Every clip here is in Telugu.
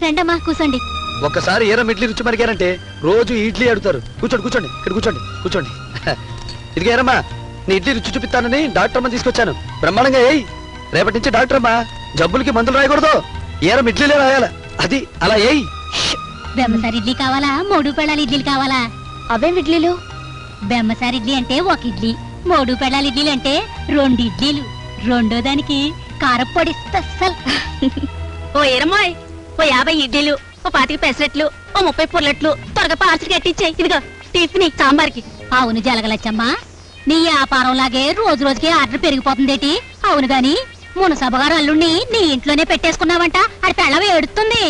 రండమ్మా కూర్చోండి. ఒక్కసారి ఏరం ఇడ్లీ రుచి మరిగారంటే రోజు ఇడ్లీ అడుగుతారు. కూర్చోండి కూర్చోండి, ఇక్కడ కూర్చోండి కూర్చోండి. ఇదిగా ఏరమ్మా, నీ ఇడ్లీ రుచి చూపిస్తానని డాక్టర్ అమ్మ తీసుకొచ్చాను. బ్రహ్మాండంగా ఏయ్. రేపటి నుంచి డాక్టర్ అమ్మా జబ్బులకి మందులు రాయకూడదు, ఏరం ఇడ్లీలే రాయాల. అది అలా ఏయ్. బెమ్మసారి ఇడ్లీ కావాలా, మూడు పెళ్ళాలి ఇడ్లీలు కావాలా? అవేం ఇడ్లీలు? బెమ్మసారి ఇడ్లీ అంటే ఒక ఇడ్లీ, మూడు పెళ్ళాలి ఇడ్లీలు అంటే 2 ఇడ్లీలు. రెండో దానికి కారపొడి స్పెషల్. ఓ ఏరమ్మాయ్, ఓ 50 ఇడ్లీలు, ఓ 25 పెసరట్లు, ఓ 30 పుల్లట్లు త్వరగా పార్సల్ కట్టించాయి. ఇదిగో టిఫిన్ సాంబార్కి. అవును జలగలచ్చమ్మా, నీ వ్యాపారం లాగే రోజు రోజుకి ఆర్డర్ పెరిగిపోతుందేటి? అవును గాని మునసభగారు అల్లుణ్ణి నీ ఇంట్లోనే పెట్టేసుకున్నావంట, అది పెళ్ళవి ఏడుతుంది.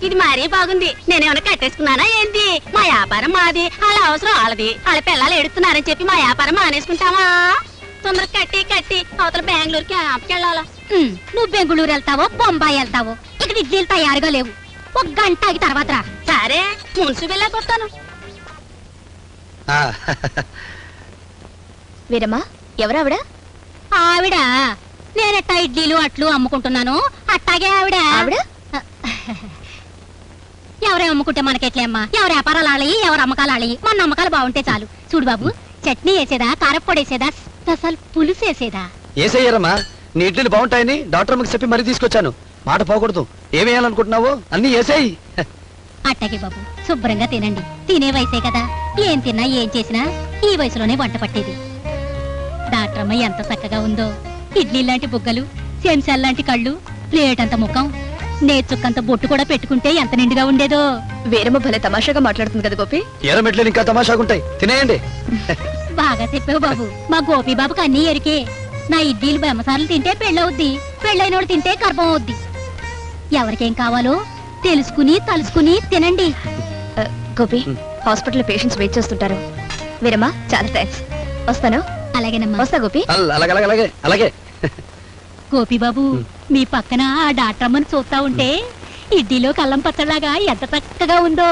ఇది మరీ బాగుంది. నేనేమైనా కట్టేసుకున్నానా ఏంటి? మా వ్యాపారం మాది, వాళ్ళ అవసరం వాళ్ళది. వాళ్ళ పిల్లలు ఎడుతున్నారని చెప్పి మా వ్యాపారం మానేసుకుంటామా? తొందరగా కట్టి కట్టి అవతల బెంగళూరుకి క్యాంప్కి వెళ్ళాలా? నువ్వు బెంగుళూరు వెళ్తావో బొంబాయి వెళ్తావో, ఇక్కడ ఇడ్లీలు తయారుగా లేవు. ఒక గంట ఆగి తర్వాత రా. సరే, మున్సిపల్ వెళ్ళకొస్తాను. వీరమ్మా, ఎవరావిడ? ఆవిడ నేనెట్టా ఇడ్లీలు అట్లు అమ్ముకుంటున్నాను, అట్టాగే ఆవిడ. ఆవిడ ఎవరే అమ్ముకుంటే మనకెట్లే అమ్మా, ఎవరి వ్యాపారాలు ఆడి, ఎవరి అమ్మకాలు ఆడి, మన నమ్మకాలు బాగుంటే చాలు. చూడు బాబు, చట్నీ వేసేదా, కారప్పొడి వేసేదా, స్పెషల్ పులుసు వేసేదా? ఏసయ్యారమ్మా, నీ ఇడ్లీలు బాగుంటాయని డాక్టర్ అమ్మకి చెప్పి మరీ తీసుకొచ్చాను. మాట పోకూడదు. ఏమేయాలనుకుంటున్నావు అన్ని వేసేయి. అట్టగే బాబు, శుభ్రంగా తినండి. తినే వయసే కదా, ఏం తిన్నా ఏం చేసినా ఈ వయసులోనే వంట పట్టేది. డాక్టర్ అమ్మ ఎంత చక్కగా ఉందో. ఇడ్లీ లాంటి బుగ్గలు, చెంచాల లాంటి కళ్ళు, ప్లేట్ అంత ముఖం, నేర్చుక్కంత బొట్టు కూడా పెట్టుకుంటే ఎంత నిండుగా ఉండేదో. వీరమ్మ భలే తమాషాగా మాట్లాడుతుంది కదా గోపి. ఏరం ఇడ్లీలు ఇంకా తమాషాగుంటాయి, తినేయండి. బాగా చెప్పావు బాబు, మా గోపి బాబుకి అన్ని ఎరికే. నా ఇడ్లీలు బెమ్మసార్లు తింటే పెళ్ళవుద్ది, పెళ్ళైనోడు తింటే గర్భం అవుద్ది. ఎవరికేం కావాలో తెలుసుకుని తలుసుకుని తినండి. గోపి, హాస్పిటల్ పేషెంట్స్ వెయిట్ చేస్తుంటారు. వీరమ్మా, చాలా థ్యాంక్స్. వస్తాను. అలాగేనమ్మా. వస్తా గోపి. అలాగే అలాగే. గోపి బాబు, మీ పక్కన ఆ డాక్టర్ అమ్మని చూస్తా ఉంటే ఇడ్లీలో కల్లం పచ్చలాగా ఎంత చక్కగా ఉందో.